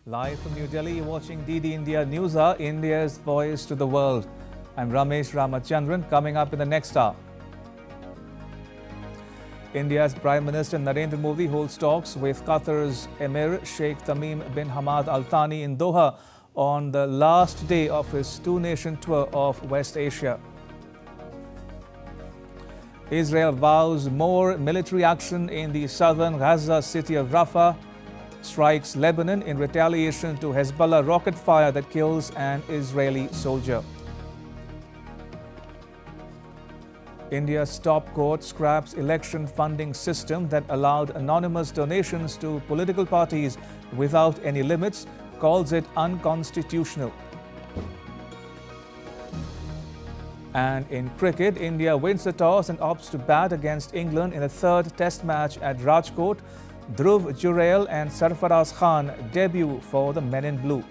Live from New Delhi, you're watching DD India News Hour, India's voice to the world. I'm Ramesh Ramachandran. Coming up in the next hour, India's Prime Minister Narendra Modi holds talks with Qatar's Emir Sheikh Tamim bin Hamad Al Thani in Doha on the last day of his two-nation tour of West Asia. Israel vows more military action in the southern Gaza city of Rafah, strikes Lebanon in retaliation to Hezbollah rocket fire that kills an Israeli soldier. India's top court scraps election funding system that allowed anonymous donations to political parties without any limits, calls it unconstitutional. And in cricket, India wins the toss and opts to bat against England in the third test match at Rajkot. Dhruv Jurel and Sarfaraz Khan debut for the Men in Blue.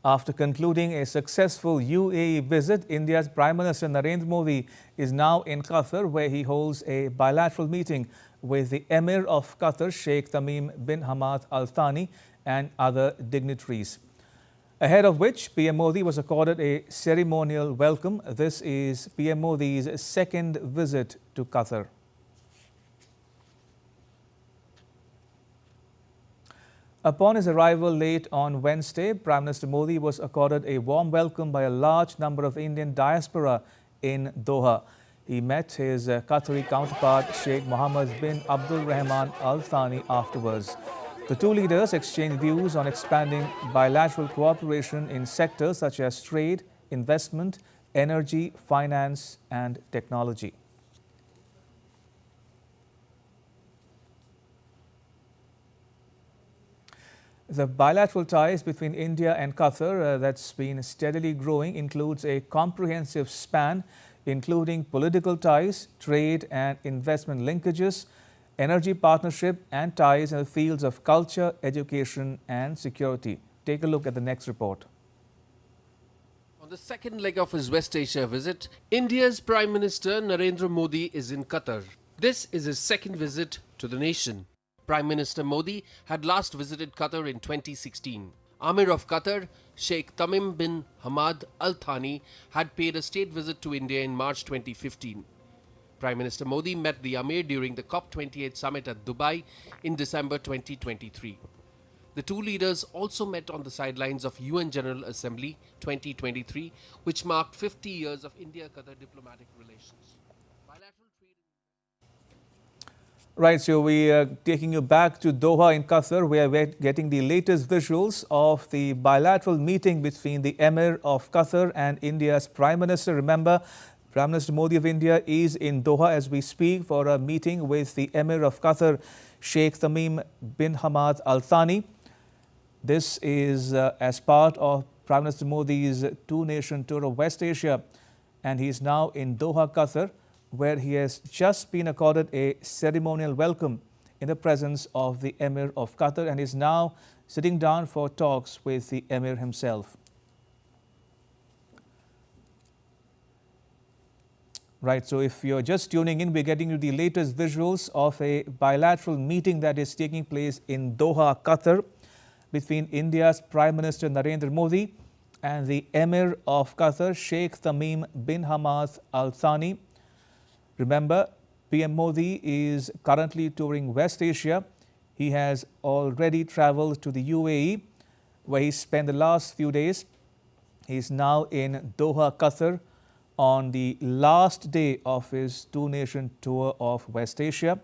After concluding a successful UAE visit, India's Prime Minister Narendra Modi is now in Qatar, where he holds a bilateral meeting with the Emir of Qatar, Sheikh Tamim bin Hamad Al Thani, and other dignitaries. Ahead of which, PM Modi was accorded a ceremonial welcome. This is PM Modi's second visit to Qatar. Upon his arrival late on Wednesday, Prime Minister Modi was accorded a warm welcome by a large number of Indian diaspora in Doha. He met his Qatari counterpart Sheikh Mohammed bin Abdul Rahman Al Thani afterwards. The two leaders exchanged views on expanding bilateral cooperation in sectors such as trade, investment, energy, finance and technology. The bilateral ties between India and Qatar that's been steadily growing includes a comprehensive span, including political ties, trade and investment linkages, energy partnership and ties in the fields of culture, education and security. Take a look at the next report. On the second leg of his West Asia visit, India's Prime Minister Narendra Modi is in Qatar. This is his second visit to the nation. Prime Minister Modi had last visited Qatar in 2016. Emir of Qatar, Sheikh Tamim bin Hamad Al Thani, had paid a state visit to India in March 2015. Prime Minister Modi met the Emir during the COP28 summit at Dubai in December 2023. The two leaders also met on the sidelines of UN General Assembly 2023, which marked 50 years of India-Qatar diplomatic relations. Right, so we are taking you back to Doha in Qatar, where we're getting the latest visuals of the bilateral meeting between the Emir of Qatar and India's Prime Minister. Remember, Prime Minister Modi of India is in Doha as we speak for a meeting with the Emir of Qatar, Sheikh Tamim bin Hamad Al Thani. This is as part of Prime Minister Modi's two-nation tour of West Asia, and he is now in Doha, Qatar, where he has just been accorded a ceremonial welcome in the presence of the Emir of Qatar and is now sitting down for talks with the Emir himself. Right, so if you're just tuning in, we're getting you the latest visuals of a bilateral meeting that is taking place in Doha, Qatar, between India's Prime Minister Narendra Modi and the Emir of Qatar, Sheikh Tamim bin Hamad Al Thani. Remember, PM Modi is currently touring West Asia. He has already traveled to the UAE, where he spent the last few days. He is now in Doha, Qatar, on the last day of his two-nation tour of West Asia.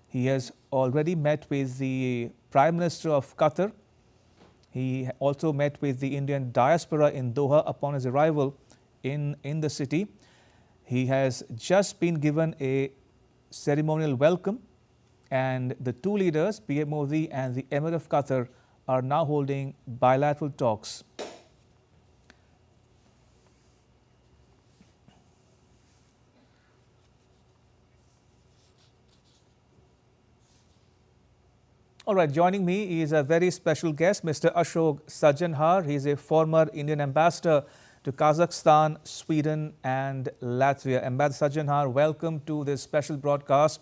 He has already met with the Prime Minister of Qatar. He also met with the Indian diaspora in Doha upon his arrival in the city. He has just been given a ceremonial welcome, and the two leaders, PM Modi and the Emir of Qatar, are now holding bilateral talks. All right, joining me is a very special guest, Mr. Ashok Sajjanhar. He is a former Indian ambassador to Kazakhstan, Sweden and Latvia. Ambassador Sajjanhar, welcome to this special broadcast.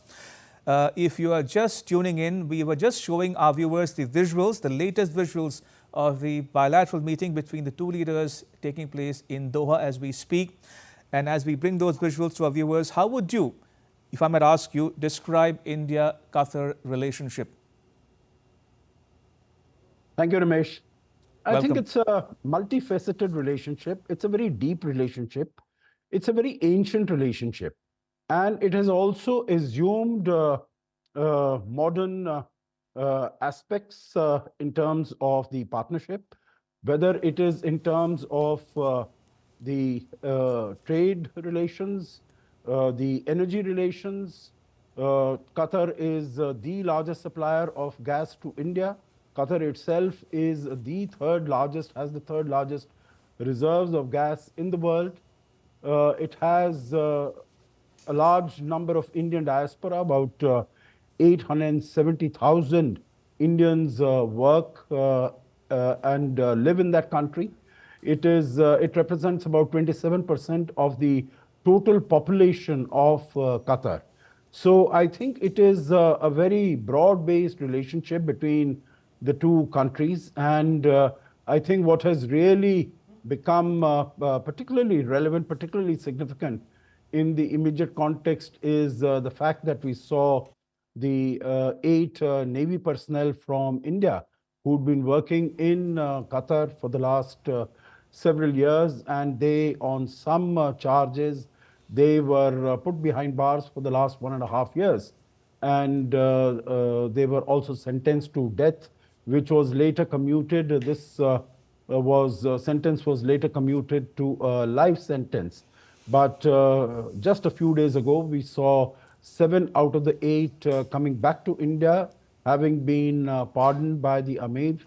If you are just tuning in, we were just showing our viewers the visuals, the latest visuals of the bilateral meeting between the two leaders taking place in Doha as we speak. And as we bring those visuals to our viewers, how would you, if I might ask you, describe India-Qatar relationship? Thank you, Ramesh. I Welcome. think it's a multifaceted relationship. It's a very deep relationship. It's a very ancient relationship. And it has also assumed modern aspects in terms of the partnership, whether it is in terms of the trade relations, the energy relations. Qatar is the largest supplier of gas to India. Qatar itself is the third largest, has the third largest reserves of gas in the world. It has a large number of Indian diaspora, about 870,000 Indians work and live in that country. It represents about 27% of the total population of Qatar. So I think it is a very broad-based relationship between the two countries. And I think what has really become particularly relevant, particularly significant in the immediate context is the fact that we saw the 8 Navy personnel from India who'd been working in Qatar for the last several years, and they, on some charges, they were put behind bars for the last 1.5 years. And they were also sentenced to death, which was later commuted. This sentence was later commuted to a life sentence. But just a few days ago, we saw 7 out of the 8 coming back to India, having been pardoned by the Amir,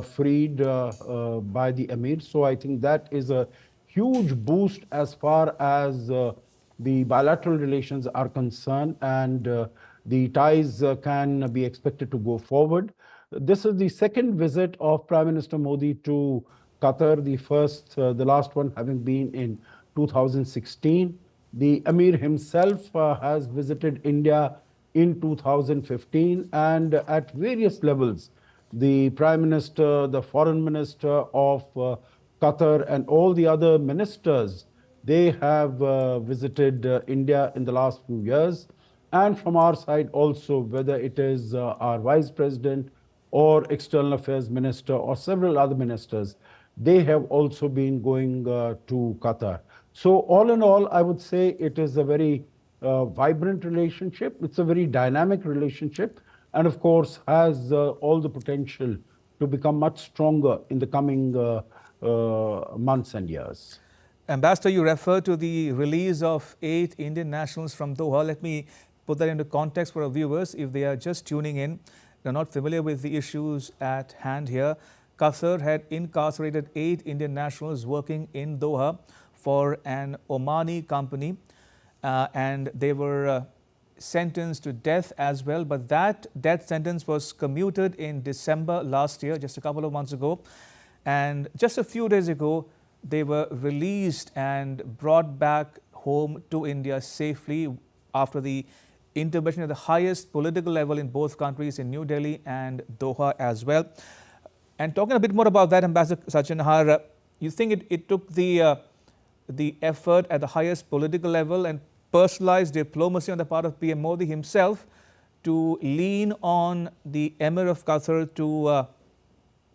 freed by the Amir. So I think that is a huge boost as far as the bilateral relations are concerned, and the ties can be expected to go forward. This is the second visit of Prime Minister Modi to Qatar, the last one having been in 2016. The Amir himself has visited India in 2015, and at various levels, the Prime Minister, the Foreign Minister of Qatar, and all the other ministers, they have visited India in the last few years. And from our side also, whether it is our Vice President or External Affairs Minister or several other ministers, they have also been going to Qatar. So all in all, I would say it is a very vibrant relationship. It's a very dynamic relationship, and of course has all the potential to become much stronger in the coming months and years. Ambassador, you refer to the release of 8 Indian nationals from Doha. Let me put that into context for our viewers if they are just tuning in. They're not familiar with the issues at hand here. Qatar had incarcerated 8 Indian nationals working in Doha for an Omani company, and they were sentenced to death as well. But that death sentence was commuted in December last year, just a couple of months ago. And just a few days ago, they were released and brought back home to India safely after the intervention at the highest political level in both countries, in New Delhi and Doha as well. And talking a bit more about that, Ambassador Sajjanhar, you think it took the effort at the highest political level and personalized diplomacy on the part of PM Modi himself to lean on the Emir of Qatar to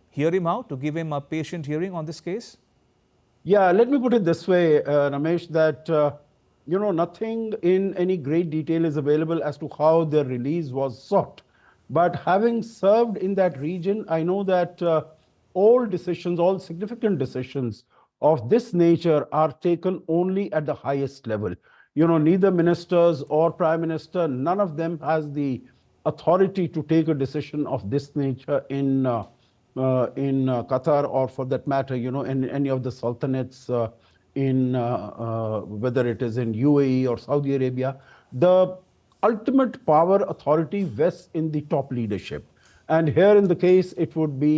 hear him out, to give him a patient hearing on this case? Yeah, let me put it this way, Ramesh, that nothing in any great detail is available as to how the release was sought. But having served in that region, I know that all decisions, all significant decisions of this nature are taken only at the highest level. Neither ministers or prime minister, none of them has the authority to take a decision of this nature in Qatar, or for that matter, in any of the sultanates, whether it is in UAE or Saudi Arabia. The ultimate power authority vests in the top leadership. And here in the case, it would be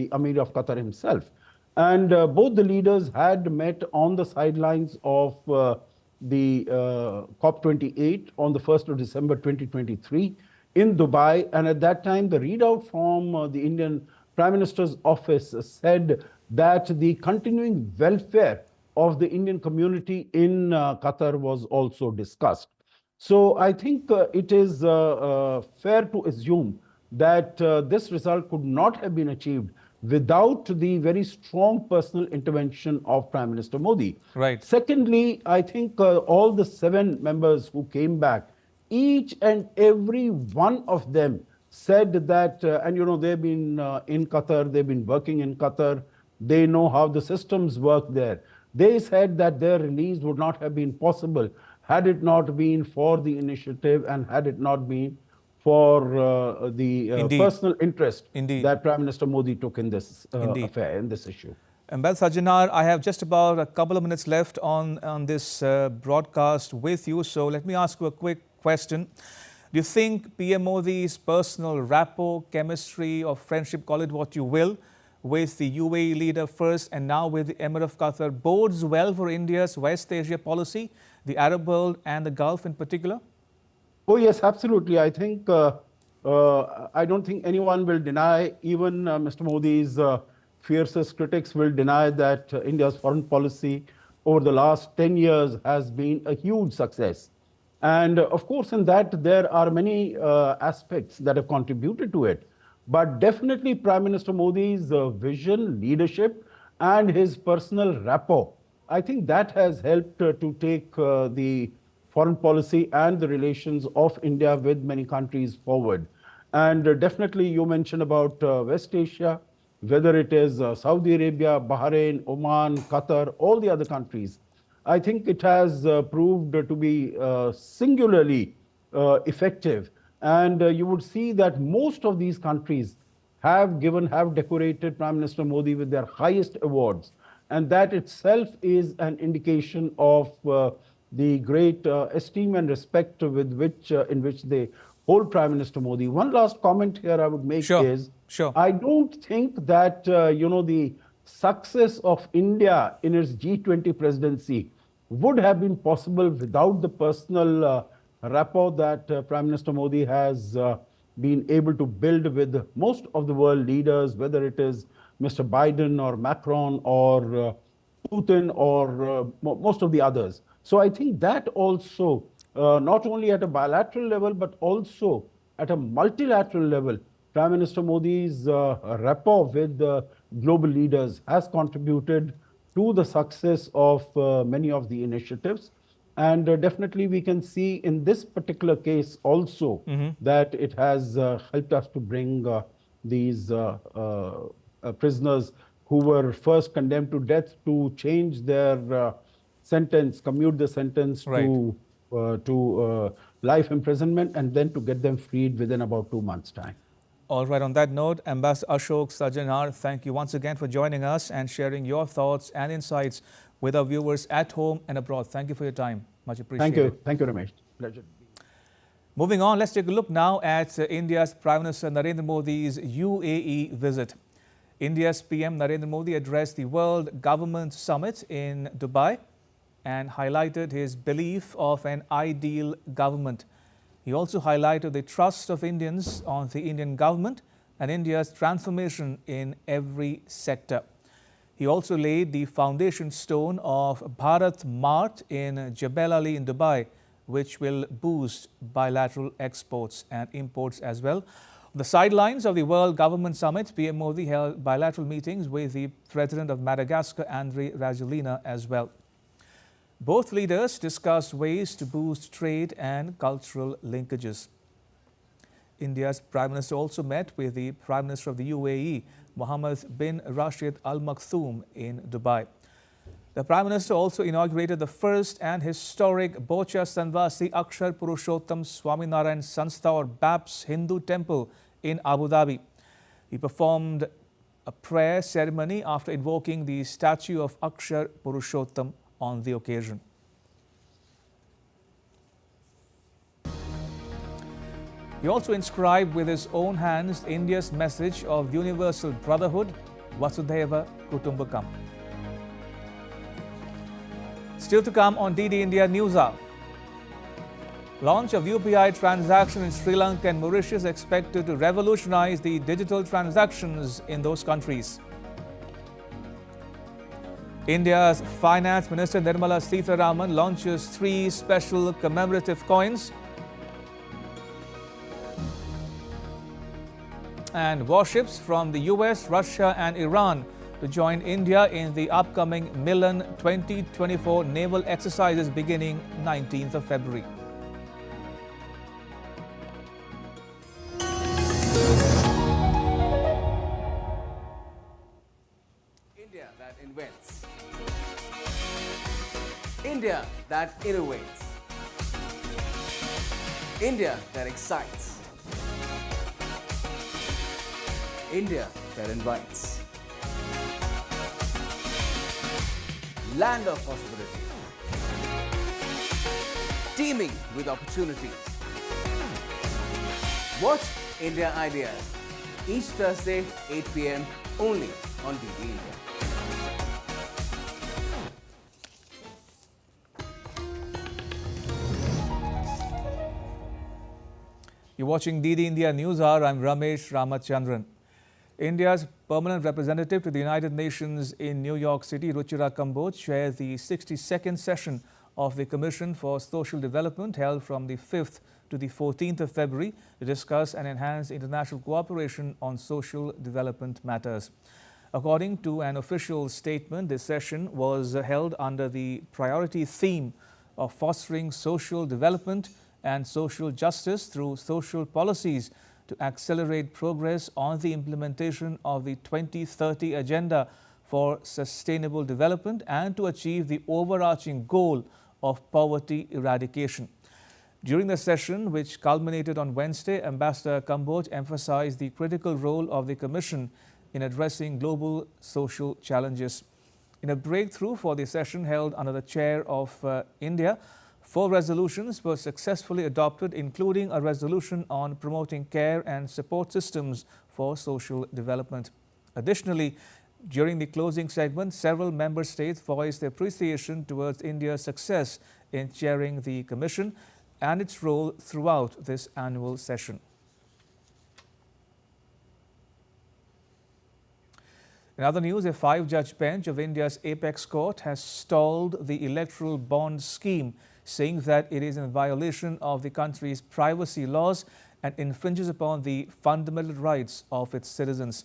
the Amir of Qatar himself. And both the leaders had met on the sidelines of the COP28 on the 1st of December 2023 in Dubai. And at that time, the readout from the Indian Prime Minister's office said that the continuing welfare of the Indian community in Qatar was also discussed. So I think it is fair to assume that this result could not have been achieved without the very strong personal intervention of Prime Minister Modi. Right. Secondly, I think all the 7 members who came back, each and every one of them said that, and you know, they've been in Qatar, they've been working in Qatar, they know how the systems work there. They said that their release would not have been possible had it not been for the initiative and had it not been for the personal interest that Prime Minister Modi took in this affair, in this issue. Ambassador Sajjanar, I have just about a couple of minutes left on this broadcast with you. So let me ask you a quick question. Do you think PM Modi's personal rapport, chemistry or friendship, call it what you will, with the UAE leader first and now with the Emir of Qatar bodes well for India's West Asia policy, the Arab world and the Gulf in particular? Oh, yes, absolutely. I think, I don't think anyone will deny, even Mr. Modi's fiercest critics will deny that India's foreign policy over the last 10 years has been a huge success. And of course, in that, there are many aspects that have contributed to it. But definitely Prime Minister Modi's vision, leadership, and his personal rapport, I think that has helped to take the foreign policy and the relations of India with many countries forward. And definitely you mentioned about West Asia, whether it is Saudi Arabia, Bahrain, Oman, Qatar, all the other countries. I think it has proved to be singularly effective. And you would see that most of these countries have decorated Prime Minister Modi with their highest awards. And that itself is an indication of the great esteem and respect with which, in which they hold Prime Minister Modi. One last comment here I would make is, I don't think that, you know, the success of India in its G20 presidency would have been possible without the personal rapport that Prime Minister Modi has been able to build with most of the world leaders, whether it is Mr. Biden or Macron or Putin or most of the others. So I think that also, not only at a bilateral level, but also at a multilateral level, Prime Minister Modi's rapport with global leaders has contributed to the success of many of the initiatives. And definitely we can see in this particular case also that it has helped us to bring these prisoners who were first condemned to death to change their sentence, commute the sentence to life imprisonment, and then to get them freed within about 2 months' time. All right, on that note, Ambassador Ashok Sajjanar, thank you once again for joining us and sharing your thoughts and insights with our viewers at home and abroad. Thank you for your time. Much appreciated. Thank you. Thank you, Ramesh. Pleasure. Moving on, let's take a look now at India's Prime Minister Narendra Modi's UAE visit. India's PM Narendra Modi addressed the World Government Summit in Dubai and highlighted his belief of an ideal government. He also highlighted the trust of Indians on the Indian government and India's transformation in every sector. He also laid the foundation stone of Bharat Mart in Jebel Ali in Dubai, which will boost bilateral exports and imports as well. On the sidelines of the World Government Summit, PM Modi held bilateral meetings with the President of Madagascar, Andry Rajoelina, as well. Both leaders discussed ways to boost trade and cultural linkages. India's Prime Minister also met with the Prime Minister of the UAE, Mohammed bin Rashid Al Maktoum, in Dubai. The Prime Minister also inaugurated the first and historic Bocha Sanvasi Akshar Purushottam Swaminarayan Sanstha or BAPS Hindu temple in Abu Dhabi. He performed a prayer ceremony after invoking the statue of Akshar Purushottam on the occasion. He also inscribed with his own hands India's message of universal brotherhood, Vasudhaiva Kutumbakam. Still to come on DD India News Hour. Launch of UPI transaction in Sri Lanka and Mauritius expected to revolutionize the digital transactions in those countries. India's Finance Minister Nirmala Sitharaman launches 3 special commemorative coins. And warships from the US, Russia and Iran to join India in the upcoming Milan 2024 naval exercises beginning 19th of February. India that invents. India that innovates. India that excites. India that invites. Land of possibility. Teeming with opportunities. Watch India Ideas each Thursday 8 p.m. only on DD India. You're watching DD India News Hour. I'm Ramesh Ramachandran. India's permanent representative to the United Nations in New York City, Ruchira Kamboj, chairs the 62nd session of the Commission for Social Development held from the 5th to the 14th of February to discuss and enhance international cooperation on social development matters. According to an official statement, this session was held under the priority theme of fostering social development and social justice through social policies to accelerate progress on the implementation of the 2030 Agenda for Sustainable Development and to achieve the overarching goal of poverty eradication. During the session, which culminated on Wednesday, Ambassador Kamboj emphasized the critical role of the Commission in addressing global social challenges. In a breakthrough for the session held under the chair of India, 4 resolutions were successfully adopted, including a resolution on promoting care and support systems for social development. Additionally, during the closing segment, several member states voiced their appreciation towards India's success in chairing the Commission and its role throughout this annual session. In other news, a 5-judge bench of India's apex court has stalled the electoral bond scheme, saying that it is in violation of the country's privacy laws and infringes upon the fundamental rights of its citizens.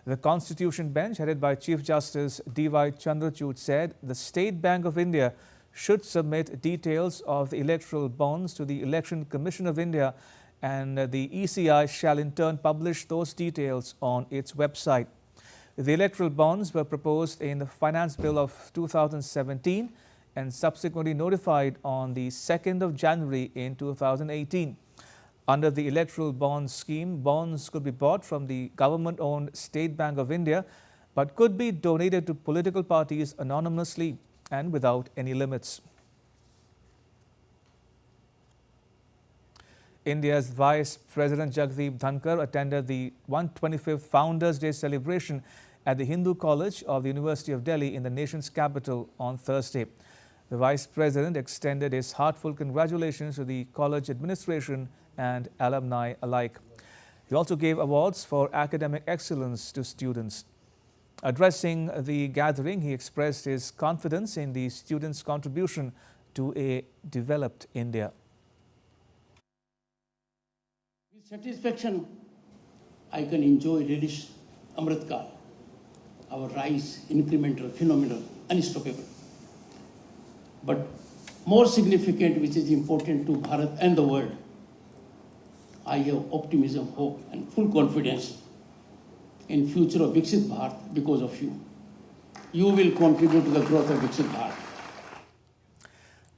The Constitution Bench, headed by Chief Justice D.Y. Chandrachud, said the State Bank of India should submit details of the electoral bonds to the Election Commission of India, and the ECI shall in turn publish those details on its website. The electoral bonds were proposed in the Finance Bill of 2017 and subsequently notified on the 2nd of January in 2018. Under the electoral bond scheme, bonds could be bought from the government-owned State Bank of India, but could be donated to political parties anonymously and without any limits. India's Vice President Jagdeep Dhankar attended the 125th Founders' Day celebration at the Hindu College of the University of Delhi in the nation's capital on Thursday. The Vice President extended his heartfelt congratulations to the college administration and alumni alike. He also gave awards for academic excellence to students. Addressing the gathering, he expressed his confidence in the students' contribution to a developed India. With satisfaction, I can enjoy relish Amritkal, our rise, incremental, phenomenal, unstoppable. But more significant, which is important to Bharat and the world, I have optimism, hope, and full confidence in future of Viksit Bharat because of you. You will contribute to the growth of Viksit Bharat.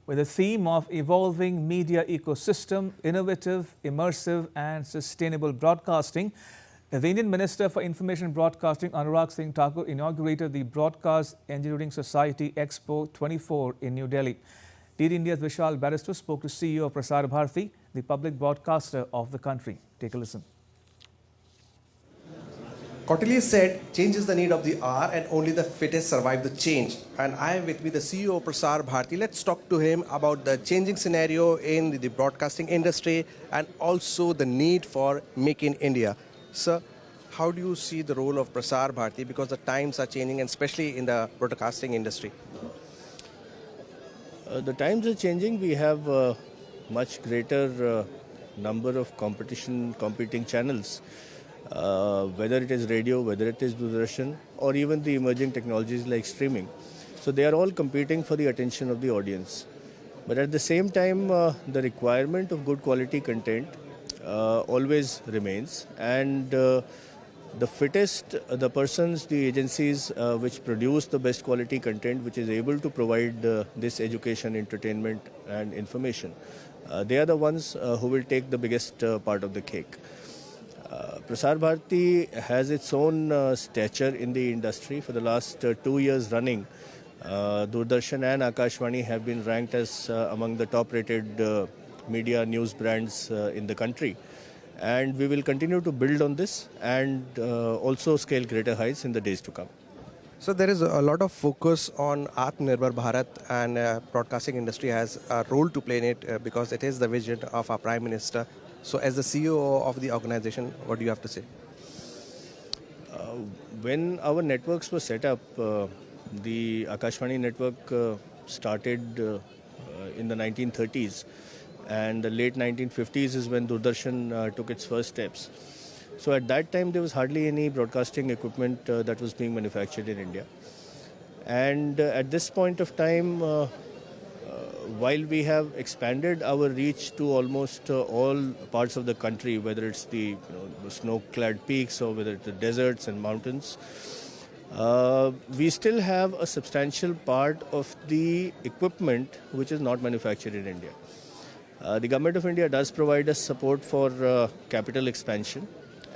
With the theme of evolving media ecosystem, innovative, immersive and sustainable broadcasting, the Indian Minister for Information Broadcasting, Anurag Singh Thakur, inaugurated the Broadcast Engineering Society Expo 24 in New Delhi. DD India's Vishal Barrister spoke to CEO of Prasar Bharati, the public broadcaster of the country. Take a listen. Kautilya said, change is the need of the hour and only the fittest survive the change. And I am with me, the CEO of Prasar Bharati. Let's talk to him about the changing scenario in the broadcasting industry and also the need for Make in India. Sir, how do you see the role of Prasar Bharati, because the times are changing, and especially in the broadcasting industry? The times are changing. We have a much greater number of competing channels. Whether it is radio, whether it is Doordarshan, or even the emerging technologies like streaming. So they are all competing for the attention of the audience. But at the same time, the requirement of good quality content always remains. And the fittest, the persons, the agencies which produce the best quality content, which is able to provide this education, entertainment and information, they are the ones who will take the biggest part of the cake. Prasar Bharati has its own stature in the industry. For the last 2 years running, Doordarshan and Akashvani have been ranked as among the top-rated media news brands in the country. And we will continue to build on this and also scale greater heights in the days to come. So there is a lot of focus on Atmanirbhar Bharat, and broadcasting industry has a role to play in it because it is the vision of our Prime Minister. So as the CEO of the organization, what do you have to say? When our networks were set up, the Akashvani network started in the 1930s, and the late 1950s is when Doordarshan took its first steps. So at that time there was hardly any broadcasting equipment that was being manufactured in India. And at this point of time, while we have expanded our reach to almost all parts of the country, whether it's the snow-clad peaks or whether it's the deserts and mountains, we still have a substantial part of the equipment which is not manufactured in India. The Government of India does provide us support for capital expansion,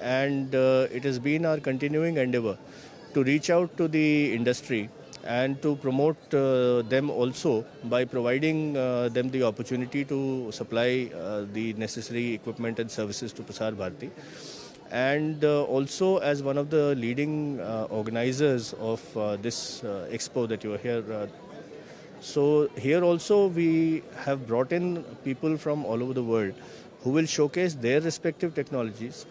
and it has been our continuing endeavor to reach out to the industry and to promote them also by providing them the opportunity to supply the necessary equipment and services to Prasar Bharati. And also as one of the leading organizers of this expo that you are here. So here also we have brought in people from all over the world who will showcase their respective technologies.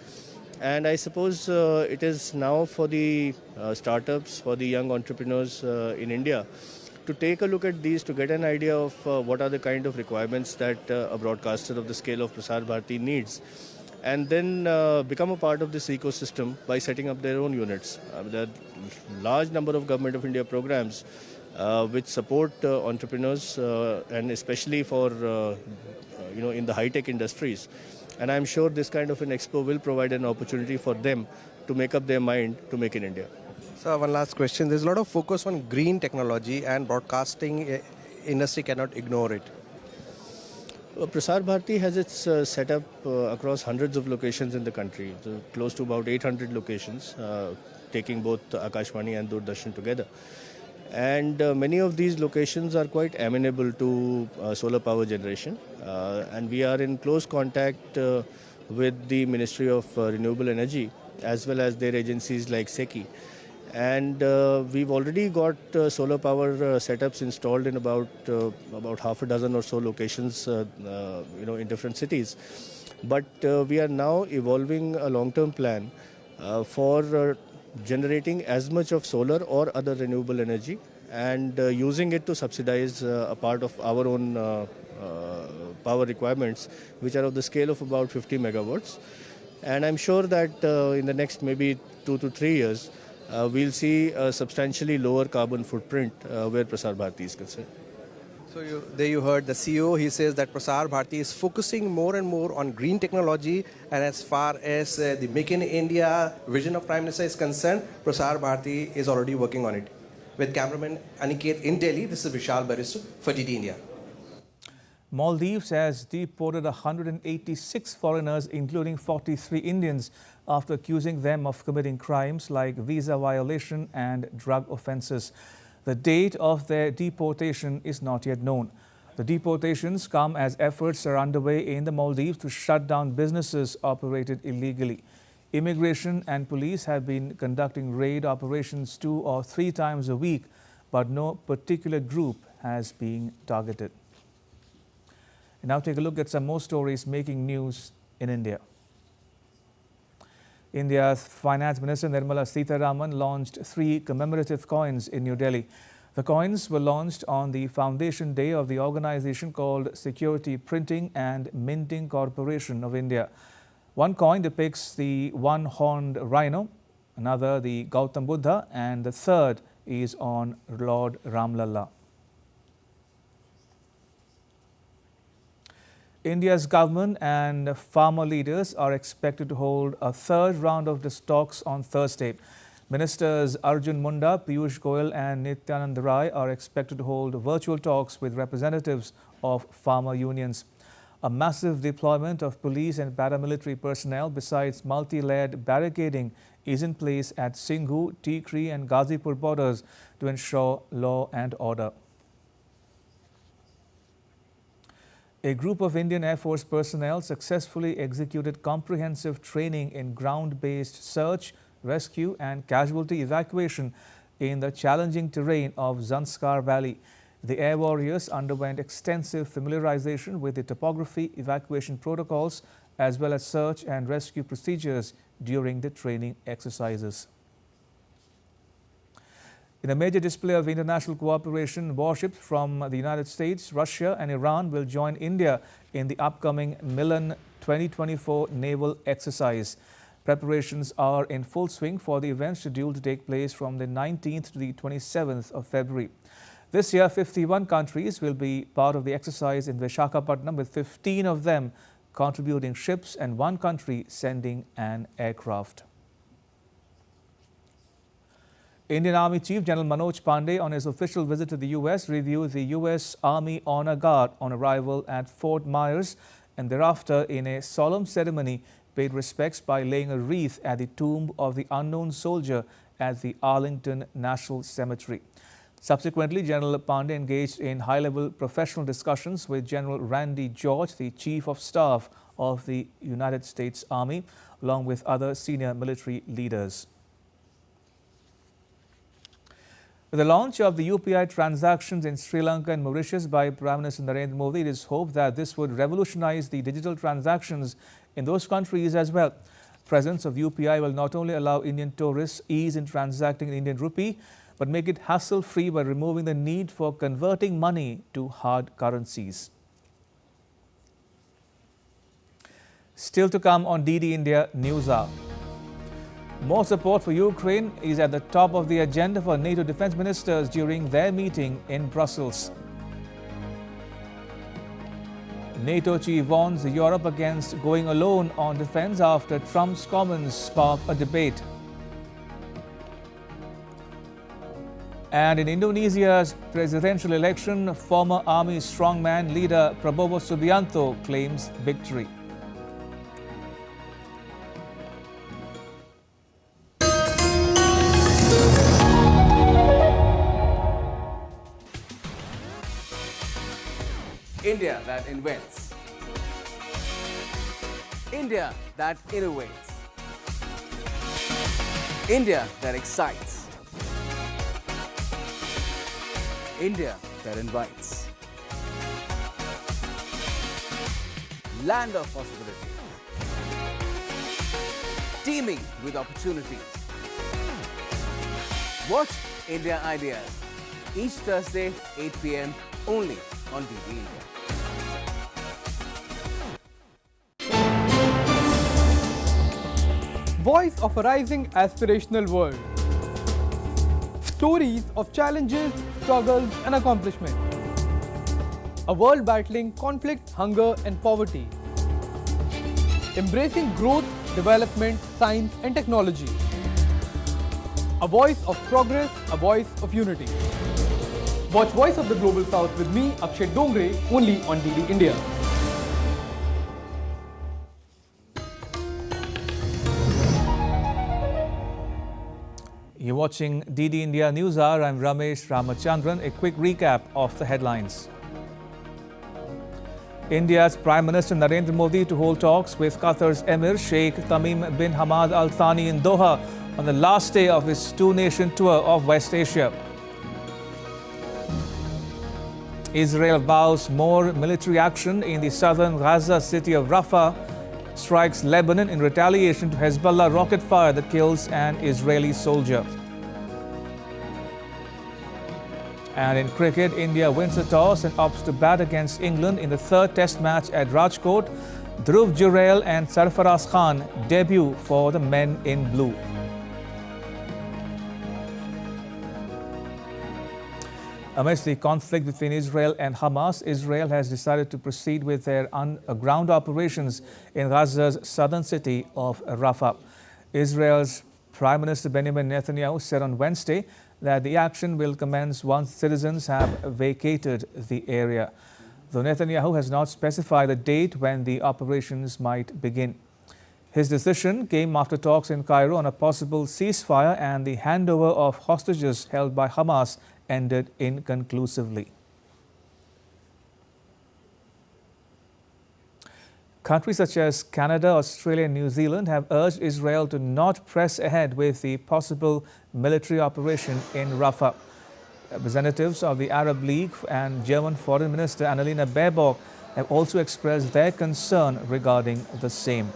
And I suppose it is now for the startups, for the young entrepreneurs in India to take a look at these, to get an idea of what are the kind of requirements that a broadcaster of the scale of Prasar Bharati needs, and then become a part of this ecosystem by setting up their own units. There are a large number of Government of India programs which support entrepreneurs and especially for in the high-tech industries. And I'm sure this kind of an expo will provide an opportunity for them to make up their mind to make in India. So one last question. There's a lot of focus on green technology, and broadcasting industry cannot ignore it. Prasar Bharati has its setup across hundreds of locations in the country, so close to about 800 locations, taking both Akashvani and Doordarshan together. And many of these locations are quite amenable to solar power generation. And we are in close contact with the Ministry of Renewable Energy as well as their agencies like SECI. And we've already got solar power setups installed in about half a dozen or so locations, in different cities. But we are now evolving a long-term plan for generating as much of solar or other renewable energy and using it to subsidize a part of our own power requirements, which are of the scale of about 50 megawatts. And I'm sure that in the next maybe 2 to 3 years, we'll see a substantially lower carbon footprint where Prasar Bharati is concerned. So there you heard the CEO. He says that Prasar Bharati is focusing more and more on green technology, and as far as the Make in India vision of Prime Minister is concerned, Prasar Bharati is already working on it. With cameraman Aniket in Delhi, this is Vishal Barrister for DD India. Maldives has deported 186 foreigners, including 43 Indians, after accusing them of committing crimes like visa violation and drug offences. The date of their deportation is not yet known. The deportations come as efforts are underway in the Maldives to shut down businesses operated illegally. Immigration and police have been conducting raid operations 2 or 3 times a week, but no particular group has been targeted. And now take a look at some more stories making news in India. India's Finance Minister Nirmala Sitharaman launched 3 commemorative coins in New Delhi. The coins were launched on the foundation day of the organization called Security Printing and Minting Corporation of India. One coin depicts the one-horned rhino, another the Gautam Buddha, and the third is on Lord Ramlalla. India's government and farmer leaders are expected to hold a 3rd round of the talks on Thursday. Ministers Arjun Munda, Piyush Goyal and Nityanand Rai are expected to hold virtual talks with representatives of farmer unions. A massive deployment of police and paramilitary personnel besides multi-layered barricading is in place at Singhu, Tikri and Ghazipur borders to ensure law and order. A group of Indian Air Force personnel successfully executed comprehensive training in ground-based search, rescue and casualty evacuation in the challenging terrain of Zanskar Valley. The air warriors underwent extensive familiarization with the topography, evacuation protocols, as well as search and rescue procedures during the training exercises. In a major display of international cooperation, warships from the United States, Russia and Iran will join India in the upcoming Milan 2024 naval exercise. Preparations are in full swing for the event scheduled to take place from the 19th to the 27th of February. This year, 51 countries will be part of the exercise in Visakhapatnam, with 15 of them contributing ships and 1 country sending an aircraft. Indian Army Chief General Manoj Pandey, on his official visit to the U.S., reviewed the U.S. Army Honor Guard on arrival at Fort Myers and thereafter, in a solemn ceremony, paid respects by laying a wreath at the tomb of the unknown soldier at the Arlington National Cemetery. Subsequently, General Pandey engaged in high-level professional discussions with General Randy George, the Chief of Staff of the United States Army, along with other senior military leaders. With the launch of the UPI transactions in Sri Lanka and Mauritius by Prime Minister Narendra Modi, it is hoped that this would revolutionize the digital transactions in those countries as well. Presence of UPI will not only allow Indian tourists ease in transacting in Indian rupee, but make it hassle-free by removing the need for converting money to hard currencies. Still to come on DD India News Hour. More support for Ukraine is at the top of the agenda for NATO defense ministers during their meeting in Brussels. NATO chief warns Europe against going alone on defense after Trump's comments spark a debate. And in Indonesia's presidential election, former army strongman leader Prabowo Subianto claims victory. India that invents. India that innovates. India that excites. India that invites. Land of possibility. Teeming with opportunities. Watch India Ideas each Thursday, 8 p.m. only on DD India. Voice of a rising aspirational world. Stories of challenges, struggles and accomplishment. A world battling conflict, hunger and poverty. Embracing growth, development, science and technology. A voice of progress, a voice of unity. Watch Voice of the Global South with me, Akshay Dongre, only on DD India. You're watching DD India News Hour. I'm Ramesh Ramachandran. A quick recap of the headlines. India's Prime Minister Narendra Modi to hold talks with Qatar's Emir Sheikh Tamim bin Hamad Al Thani in Doha on the last day of his two-nation tour of West Asia. Israel vows more military action in the southern Gaza city of Rafah, strikes Lebanon in retaliation to Hezbollah rocket fire that kills an Israeli soldier. And in cricket, India wins the toss and opts to bat against England in the third test match at Rajkot. Dhruv Jurel and Sarfaraz Khan debut for the men in blue. Amidst the conflict between Israel and Hamas, Israel has decided to proceed with their ground operations in Gaza's southern city of Rafah. Israel's Prime Minister Benjamin Netanyahu said on Wednesday that the action will commence once citizens have vacated the area, though Netanyahu has not specified a date when the operations might begin. His decision came after talks in Cairo on a possible ceasefire and the handover of hostages held by Hamas ended inconclusively. Countries such as Canada, Australia and New Zealand have urged Israel to not press ahead with the possible military operation in Rafah. Representatives of the Arab League and German Foreign Minister Annalena Baerbock have also expressed their concern regarding the same.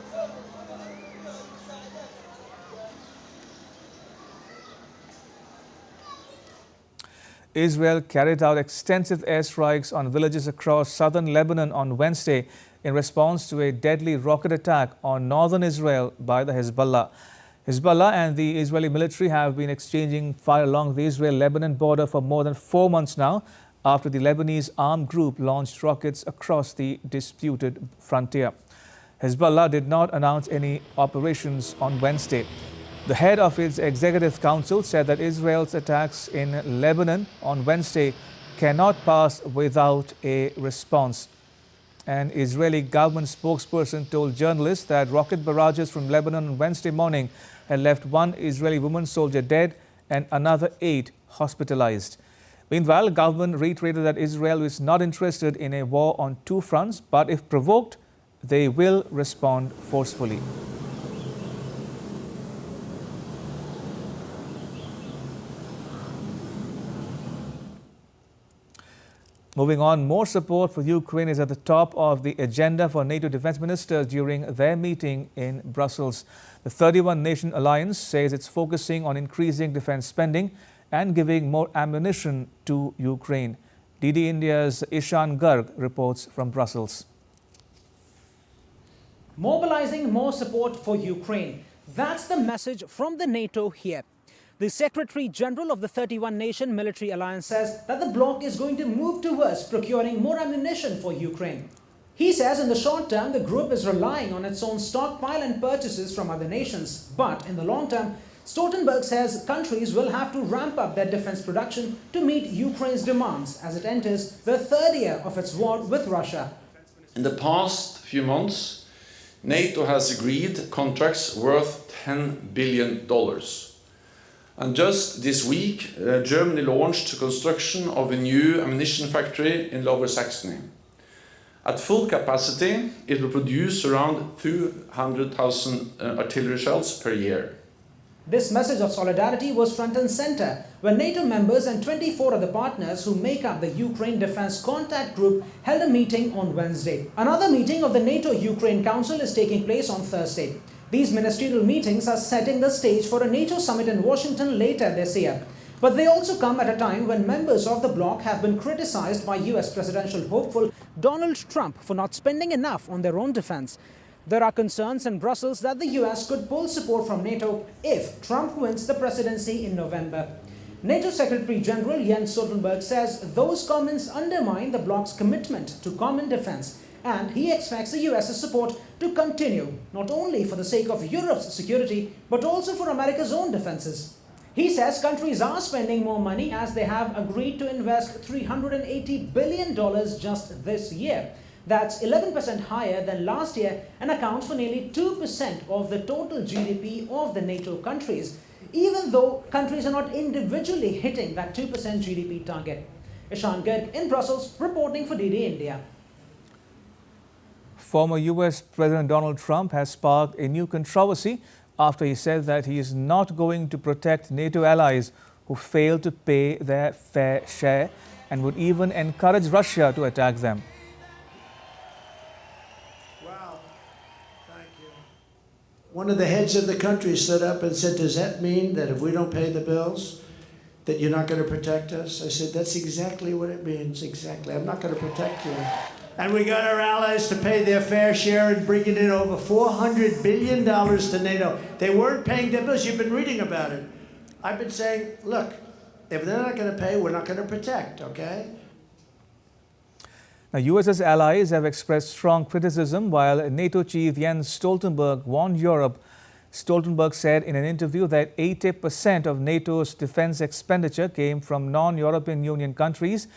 Israel carried out extensive airstrikes on villages across southern Lebanon on Wednesday in response to a deadly rocket attack on northern Israel by the Hezbollah. Hezbollah and the Israeli military have been exchanging fire along the Israel-Lebanon border for more than 4 months now, after the Lebanese armed group launched rockets across the disputed frontier. Hezbollah did not announce any operations on Wednesday. The head of its executive council said that Israel's attacks in Lebanon on Wednesday cannot pass without a response. An Israeli government spokesperson told journalists that rocket barrages from Lebanon on Wednesday morning had left one Israeli woman soldier dead and another 8 hospitalized. Meanwhile, government reiterated that Israel is not interested in a war on 2 fronts, but if provoked, they will respond forcefully. Moving on, more support for Ukraine is at the top of the agenda for NATO defense ministers during their meeting in Brussels. The 31-nation alliance says it's focusing on increasing defense spending and giving more ammunition to Ukraine. DD India's Ishan Garg reports from Brussels. Mobilizing more support for Ukraine. That's the message from the NATO here. The Secretary General of the 31-nation military alliance says that the bloc is going to move towards procuring more ammunition for Ukraine. He says in the short term, the group is relying on its own stockpile and purchases from other nations. But in the long term, Stoltenberg says countries will have to ramp up their defense production to meet Ukraine's demands as it enters the 3rd year of its war with Russia. In the past few months, NATO has agreed contracts worth $10 billion. And just this week, Germany launched the construction of a new ammunition factory in Lower Saxony. At full capacity, it will produce around 200,000 artillery shells per year. This message of solidarity was front and center when NATO members and 24 other partners who make up the Ukraine Defense Contact Group held a meeting on Wednesday. Another meeting of the NATO-Ukraine Council is taking place on Thursday. These ministerial meetings are setting the stage for a NATO summit in Washington later this year. But they also come at a time when members of the bloc have been criticized by US presidential hopeful Donald Trump for not spending enough on their own defense. There are concerns in Brussels that the US could pull support from NATO if Trump wins the presidency in November. NATO Secretary General Jens Stoltenberg says those comments undermine the bloc's commitment to common defense, and he expects the US's support to continue, not only for the sake of Europe's security, but also for America's own defenses. He says countries are spending more money as they have agreed to invest $380 billion just this year. That's 11% higher than last year and accounts for nearly 2% of the total GDP of the NATO countries, even though countries are not individually hitting that 2% GDP target. Ishan Garg in Brussels, reporting for DD India. former US President Donald Trump has sparked a new controversy after he said that he is not going to protect NATO allies who fail to pay their fair share and would even encourage Russia to attack them. Wow, thank you. One of the heads of the country stood up and said, does that mean that if we don't pay the bills, that you're not going to protect us? I said, that's exactly what it means, exactly. I'm not going to protect you. And we got our allies to pay their fair share and bringing in over $400 billion to NATO. They weren't paying their bills. You've been reading about it. I've been saying, look, if they're not going to pay, we're not going to protect, okay? Now, US's allies have expressed strong criticism while NATO chief Jens Stoltenberg warned Europe. Stoltenberg said in an interview that 80% of NATO's defense expenditure came from non-European Union countries.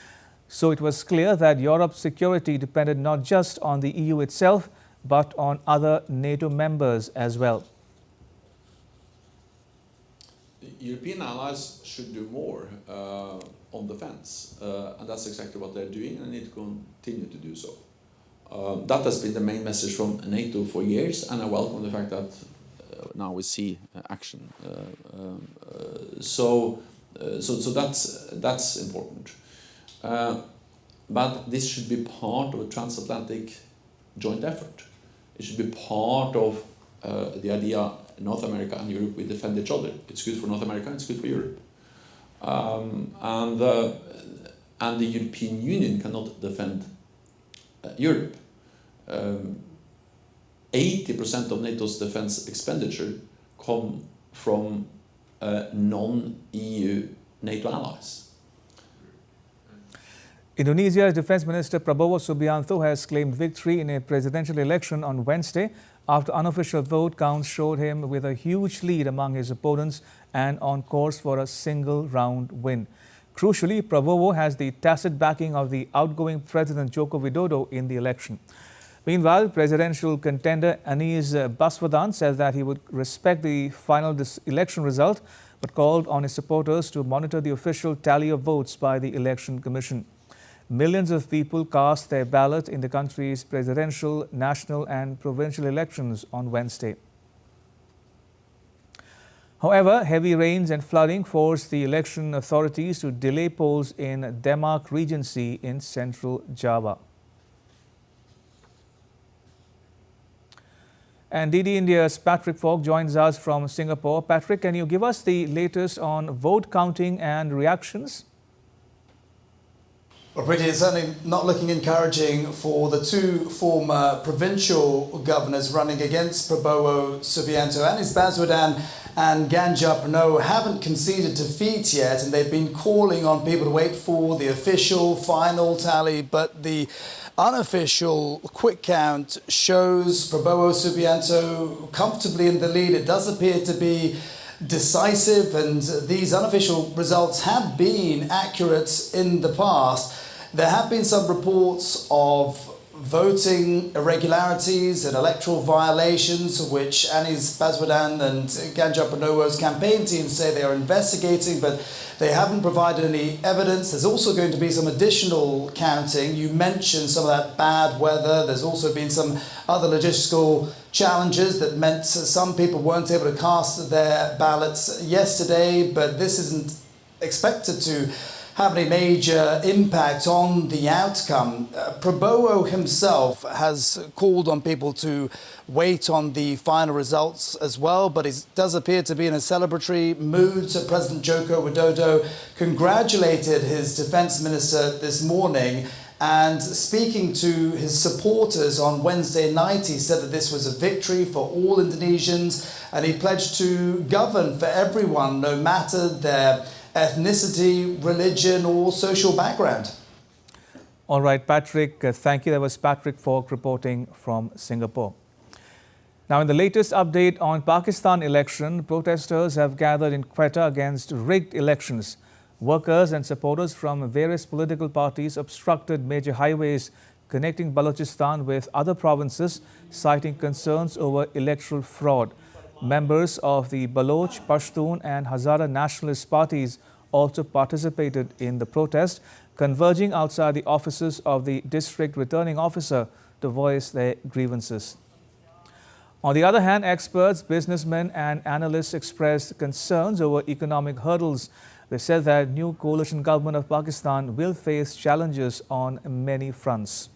So it was clear that Europe's security depended not just on the EU itself, but on other NATO members as well. European allies should do more on defense, and that's exactly what they're doing, and they need to continue to do so. That has been the main message from NATO for years, and I welcome the fact that now we see action. So that's important. But this should be part of a transatlantic joint effort. It should be part of the idea North America and Europe will defend each other. It's good for North America, it's good for Europe. And the European Union cannot defend Europe. 80% of NATO's defense expenditure come from non-EU NATO allies. Indonesia's Defense Minister Prabowo Subianto has claimed victory in a presidential election on Wednesday after unofficial vote counts showed him with a huge lead among his opponents and on course for a single-round win. Crucially, Prabowo has the tacit backing of the outgoing President Joko Widodo in the election. Meanwhile, presidential contender Anies Baswedan says that he would respect the final election result but called on his supporters to monitor the official tally of votes by the Election Commission. Millions of people cast their ballot in the country's presidential, national and provincial elections on Wednesday. However, heavy rains and flooding forced the election authorities to delay polls in Demak Regency in central Java. And DD India's Patrick Falk joins us from Singapore. Patrick, can you give us the latest on vote counting and reactions? Well, Preeti, it's certainly not looking encouraging for the two former provincial governors running against Prabowo Subianto. Anies Baswedan and Ganjar Pranowo haven't conceded defeat yet, and they've been calling on people to wait for the official final tally. But the unofficial quick count shows Prabowo Subianto comfortably in the lead. It does appear to be decisive, and these unofficial results have been accurate in the past. There have been some reports of voting irregularities and electoral violations, which Anies Baswedan and Ganjar Pranowo's campaign teams say they are investigating, but they haven't provided any evidence. There's also going to be some additional counting. You mentioned some of that bad weather. There's also been some other logistical challenges that meant some people weren't able to cast their ballots yesterday, but this isn't expected to have any major impact on the outcome. Prabowo himself has called on people to wait on the final results as well, but he does appear to be in a celebratory mood. So President Joko Widodo congratulated his defense minister this morning, and speaking to his supporters on Wednesday night, he said that this was a victory for all Indonesians, and he pledged to govern for everyone, no matter their ethnicity, religion or social background. All right, Patrick, thank you. That was Patrick Falk reporting from Singapore. Now, in the latest update on Pakistan election, protesters have gathered in Quetta against rigged elections. Workers and supporters from various political parties obstructed major highways connecting Balochistan with other provinces, citing concerns over electoral fraud. Members of the Baloch, Pashtun and Hazara nationalist parties also participated in the protest, converging outside the offices of the district returning officer to voice their grievances. On the other hand, experts, businessmen and analysts expressed concerns over economic hurdles. They said that new coalition government of Pakistan will face challenges on many fronts.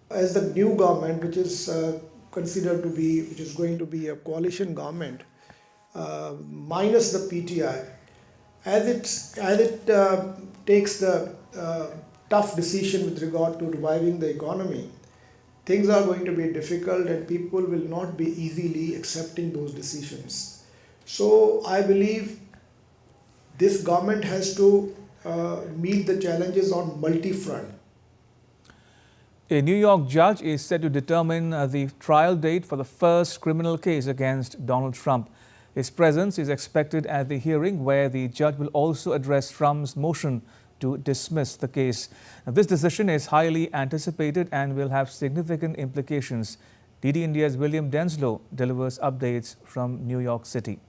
As the new government, which is which is going to be a coalition government, minus the PTI, as it takes the tough decision with regard to reviving the economy, things are going to be difficult and people will not be easily accepting those decisions. So I believe this government has to meet the challenges on multi-front. A New York judge is set to determine the trial date for the first criminal case against Donald Trump. His presence is expected at the hearing, where the judge will also address Trump's motion to dismiss the case. Now, this decision is highly anticipated and will have significant implications. DD India's William Denslow delivers updates from New York City.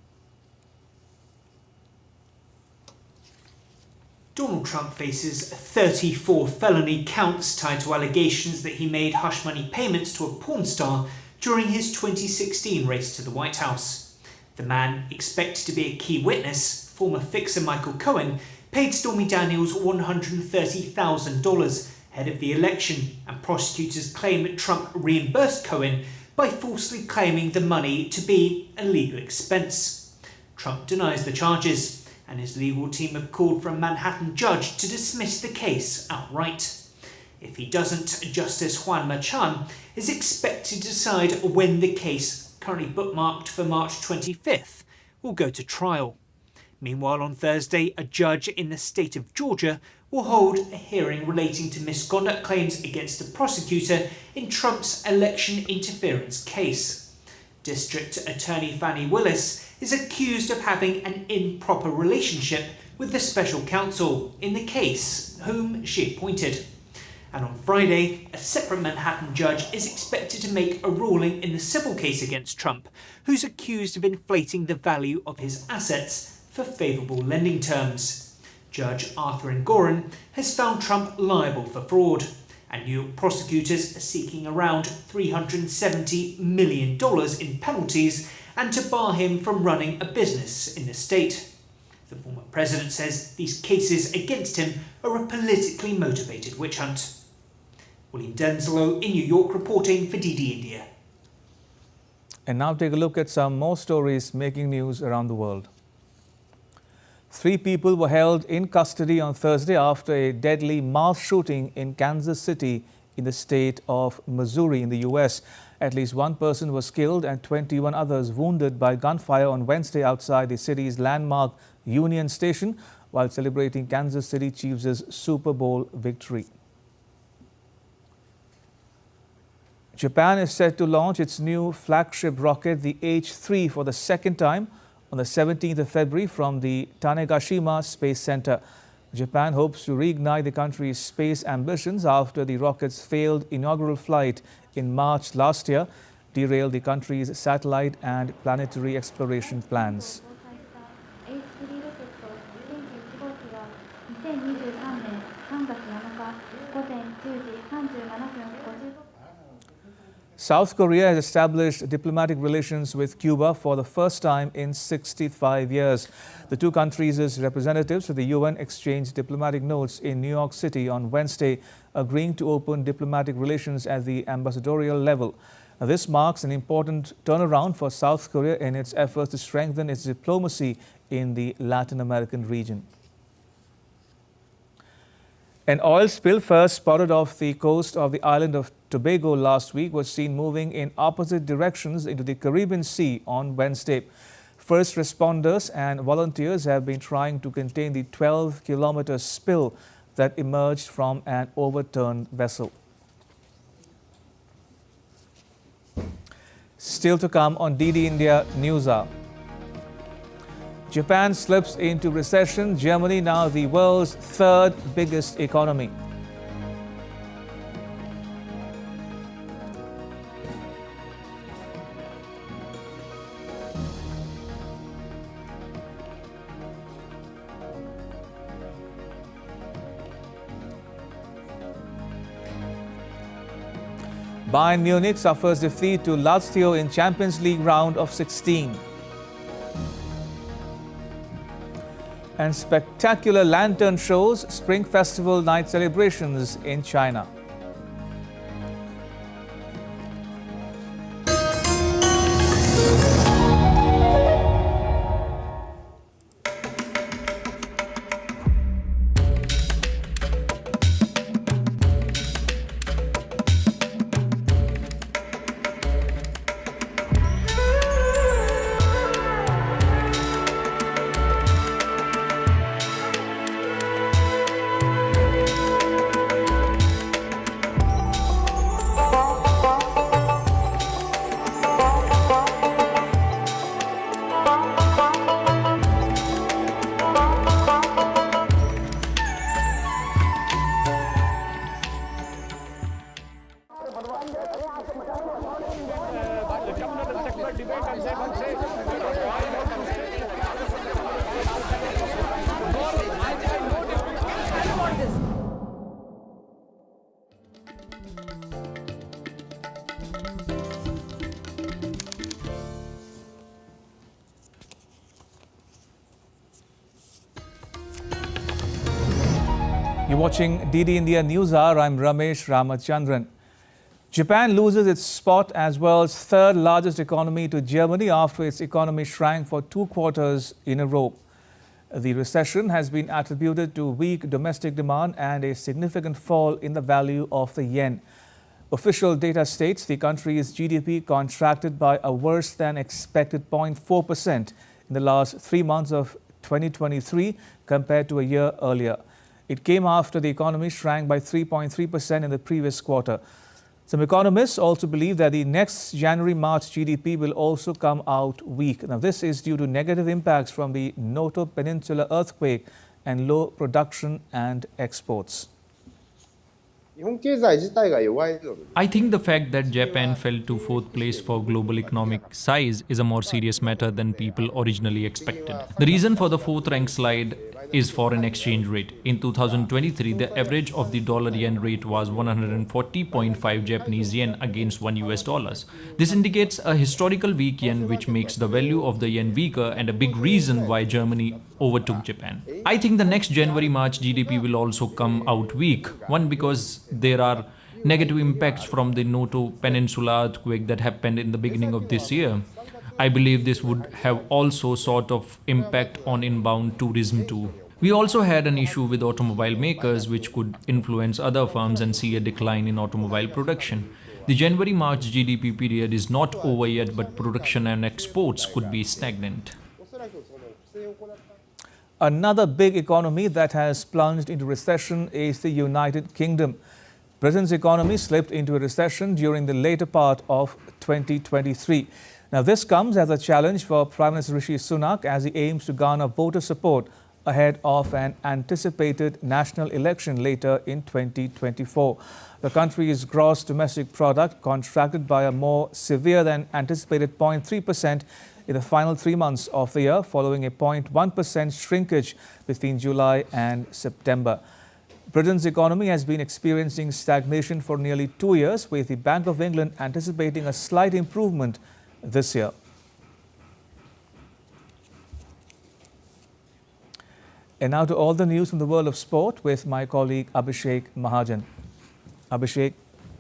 Donald Trump faces 34 felony counts tied to allegations that he made hush money payments to a porn star during his 2016 race to the White House. The man, expected to be a key witness, former fixer Michael Cohen, paid Stormy Daniels $130,000 ahead of the election, and prosecutors claim that Trump reimbursed Cohen by falsely claiming the money to be a legal expense. Trump denies the charges, and his legal team have called for a Manhattan judge to dismiss the case outright. If he doesn't, Justice Juan Merchan is expected to decide when the case, currently bookmarked for March 25th, will go to trial. Meanwhile, on Thursday, a judge in the state of Georgia will hold a hearing relating to misconduct claims against a prosecutor in Trump's election interference case. District Attorney Fani Willis is accused of having an improper relationship with the special counsel in the case, whom she appointed. And on Friday, a separate Manhattan judge is expected to make a ruling in the civil case against Trump, who's accused of inflating the value of his assets for favourable lending terms. Judge Arthur Engoron has found Trump liable for fraud, and New York prosecutors are seeking around $370 million in penalties and to bar him from running a business in the state. The former president says these cases against him are a politically motivated witch hunt. William Denslow in New York reporting for DD India. And now take a look at some more stories making news around the world. 3 people were held in custody on Thursday after a deadly mass shooting in Kansas City in the state of Missouri in the U.S. At least 1 person was killed and 21 others wounded by gunfire on Wednesday outside the city's landmark Union Station while celebrating Kansas City Chiefs' Super Bowl victory. Japan is set to launch its new flagship rocket, the H-3, for the second time on the 17th of February from the Tanegashima Space Center. Japan hopes to reignite the country's space ambitions after the rocket's failed inaugural flight in March last year derailed the country's satellite and planetary exploration plans. South Korea has established diplomatic relations with Cuba for the first time in 65 years. The 2 countries' representatives of the UN exchanged diplomatic notes in New York City on Wednesday, agreeing to open diplomatic relations at the ambassadorial level. Now, this marks an important turnaround for South Korea in its efforts to strengthen its diplomacy in the Latin American region. An oil spill first spotted off the coast of the island of Tobago last week was seen moving in opposite directions into the Caribbean Sea on Wednesday. First responders and volunteers have been trying to contain the 12-kilometer spill that emerged from an overturned vessel. Still to come on DD India News Hour. Japan slips into recession. Germany now the world's 3rd biggest economy. Bayern Munich suffers defeat to Lazio in Champions League round of 16. And spectacular lantern shows, Spring Festival night celebrations in China. You're watching DD India News Hour. I'm Ramesh Ramachandran. Japan loses its spot as world's third largest economy to Germany after its economy shrank for 2 quarters in a row. The recession has been attributed to weak domestic demand and a significant fall in the value of the yen. Official data states the country's GDP contracted by a worse than expected 0.4% in the last 3 months of 2023 compared to a year earlier. It came after the economy shrank by 3.3% in the previous quarter. Some economists also believe that the next January-March GDP will also come out weak. Now, this is due to negative impacts from the Noto Peninsula earthquake and low production and exports. I think the fact that Japan fell to 4th place for global economic size is a more serious matter than people originally expected. The reason for the 4th rank slide is foreign exchange rate. In 2023, the average of the dollar-yen rate was 140.5 Japanese yen against $1 US. This indicates a historical weak yen, which makes the value of the yen weaker and a big reason why Germany overtook Japan. I think the next January-March GDP will also come out weak. One, because there are negative impacts from the Noto Peninsula earthquake that happened in the beginning of this year. I believe this would have also sort of impact on inbound tourism too. We also had an issue with automobile makers, which could influence other firms and see a decline in automobile production. The January-March GDP period is not over yet, but production and exports could be stagnant. Another big economy that has plunged into recession is the United Kingdom. Britain's economy slipped into a recession during the later part of 2023. Now, this comes as a challenge for Prime Minister Rishi Sunak as he aims to garner voter support ahead of an anticipated national election later in 2024. The country's gross domestic product contracted by a more severe than anticipated 0.3% in the final 3 months of the year, following a 0.1% shrinkage between July and September. Britain's economy has been experiencing stagnation for nearly 2 years, with the Bank of England anticipating a slight improvement this year. And now to all the news from the world of sport with my colleague Abhishek Mahajan. Abhishek,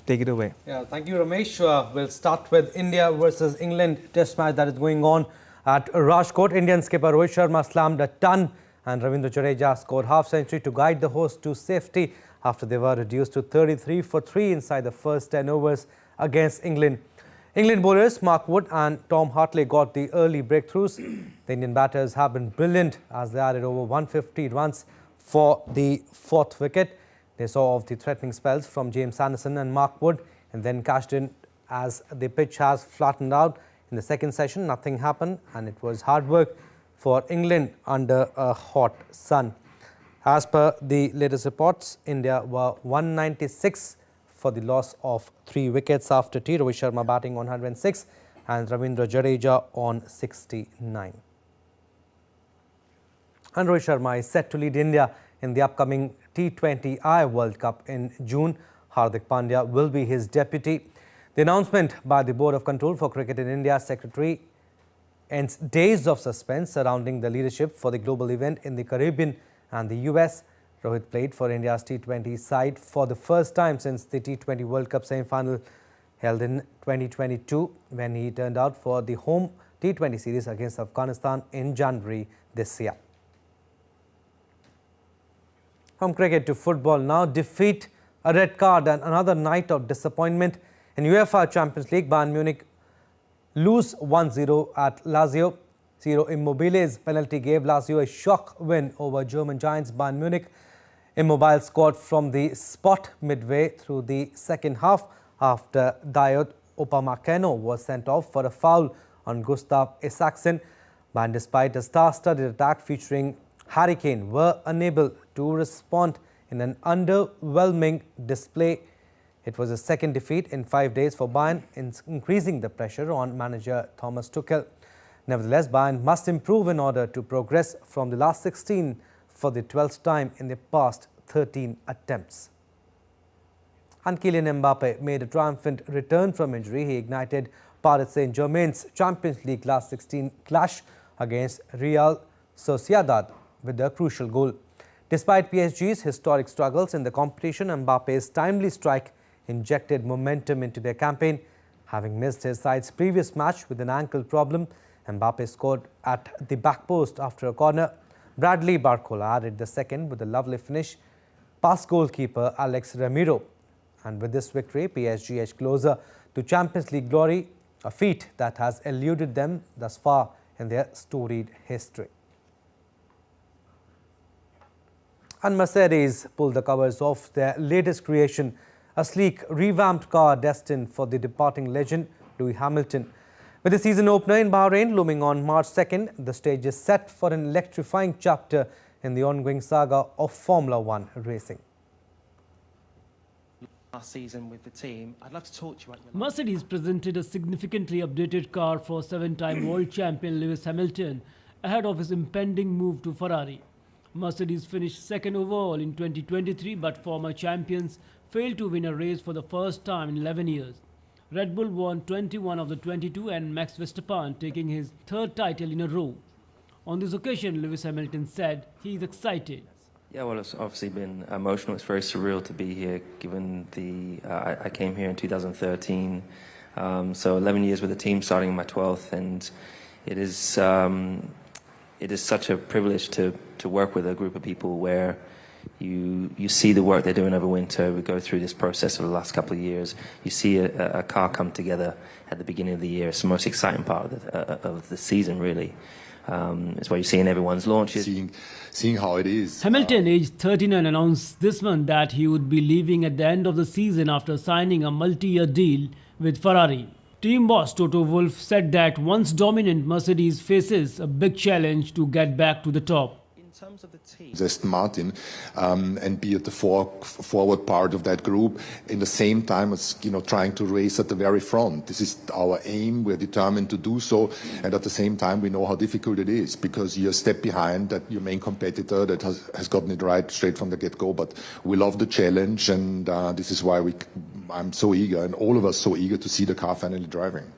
take it away. Yeah, thank you, Ramesh. We'll start with India versus England test match that is going on at Rajkot. Indian skipper Rohit Sharma slammed a ton and Ravindra Jadeja scored half-century to guide the hosts to safety after they were reduced to 33 for 3 inside the first 10 overs against England. England bowlers Mark Wood and Tom Hartley got the early breakthroughs. The Indian batters have been brilliant as they added over 150 runs for the 4th wicket. They saw off the threatening spells from James Anderson and Mark Wood and then cashed in as the pitch has flattened out. In the second session, nothing happened and it was hard work for England under a hot sun. As per the latest reports, India were 196 for the loss of 3 wickets after tea. Rohit Sharma batting on 106 and Ravindra Jadeja on 69. And Rohit Sharma is set to lead India in the upcoming T20I World Cup in June. Hardik Pandya will be his deputy. The announcement by the Board of Control for Cricket in India Secretary ends days of suspense surrounding the leadership for the global event in the Caribbean and the US. Rohit played for India's T20 side for the first time since the T20 World Cup semi-final held in 2022 when he turned out for the home T20 series against Afghanistan in January this year. From cricket to football now, defeat, a red card and another night of disappointment. In UEFA Champions League, Bayern Munich lose 1-0 at Lazio. Ciro Immobile's penalty gave Lazio a shock win over German giants Bayern Munich. Immobile scored from the spot midway through the second half after Dayot Upamecano was sent off for a foul on Gustav Isaksen. Bayern, despite a star-studded attack featuring Harry Kane, were unable to respond in an underwhelming display. It was a second defeat in 5 days for Bayern, increasing the pressure on manager Thomas Tuchel. Nevertheless, Bayern must improve in order to progress from the last 16 for the 12th time in the past 13 attempts. And Kylian Mbappe made a triumphant return from injury. He ignited Paris Saint-Germain's Champions League last 16 clash against Real Sociedad with a crucial goal. Despite PSG's historic struggles in the competition, Mbappe's timely strike injected momentum into their campaign. Having missed his side's previous match with an ankle problem, Mbappe scored at the back post after a corner. Bradley Barcola added the second with a lovely finish past goalkeeper Alex Ramiro. And with this victory, PSG edged closer to Champions League glory, a feat that has eluded them thus far in their storied history. And Mercedes pulled the covers off their latest creation, a sleek, revamped car destined for the departing legend Lewis Hamilton. With the season opener in Bahrain looming on March 2nd, the stage is set for an electrifying chapter in the ongoing saga of Formula One racing. Last season with the team, I'd love to talk to you about Mercedes presented a significantly updated car for seven-time world champion Lewis Hamilton ahead of his impending move to Ferrari. Mercedes finished second overall in 2023, but former champions failed to win a race for the first time in 11 years. Red Bull won 21 of the 22 and Max Verstappen taking his third title in a row. On this occasion, Lewis Hamilton said he is excited. Yeah, well, it's obviously been emotional. It's very surreal to be here, given I came here in 2013. So 11 years with the team, starting in my 12th, and it is such a privilege to work with a group of people where you see the work they're doing over winter. We go through this process over the last couple of years. You see a car come together at the beginning of the year. It's the most exciting part of the season, really. It's what you see in everyone's launches. Seeing how it is. Hamilton, aged 39, announced this month that he would be leaving at the end of the season after signing a multi-year deal with Ferrari. Team boss Toto Wolff said that once dominant, Mercedes faces a big challenge to get back to the top. In terms of the team, Aston Martin and be at the forward part of that group, in the same time as trying to race at the very front. This is our aim. We're determined to do so, and at the same time we know how difficult it is because you're a step behind that your main competitor that has gotten it right straight from the get-go. But we love the challenge, and this is why I'm so eager, and all of us so eager to see the car finally driving.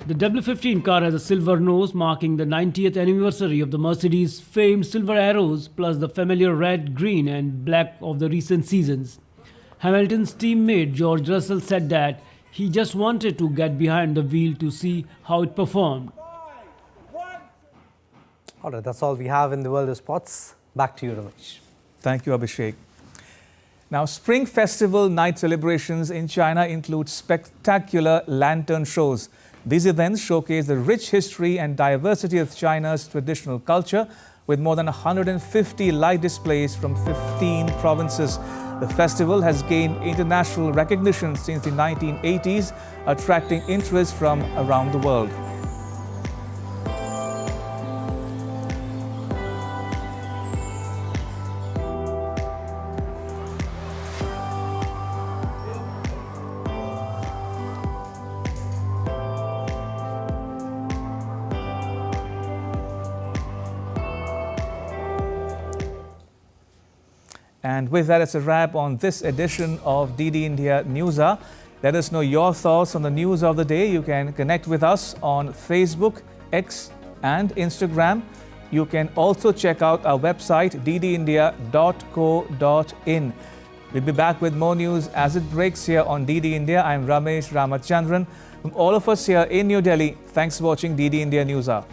The W15 car has a silver nose marking the 90th anniversary of the Mercedes' famed silver arrows plus the familiar red, green and black of the recent seasons. Hamilton's teammate George Russell said that he just wanted to get behind the wheel to see how it performed. All right, that's all we have in the world of sports. Back to you, Ramesh. Thank you, Abhishek. Now, Spring Festival night celebrations in China include spectacular lantern shows. These events showcase the rich history and diversity of China's traditional culture with more than 150 light displays from 15 provinces. The festival has gained international recognition since the 1980s, attracting interest from around the world. And with that, it's a wrap on this edition of DD India News Hour. Let us know your thoughts on the news of the day. You can connect with us on Facebook, X and Instagram. You can also check out our website ddindia.co.in. We'll be back with more news as it breaks here on DD India. I'm Ramesh Ramachandran. From all of us here in New Delhi, thanks for watching DD India News Hour.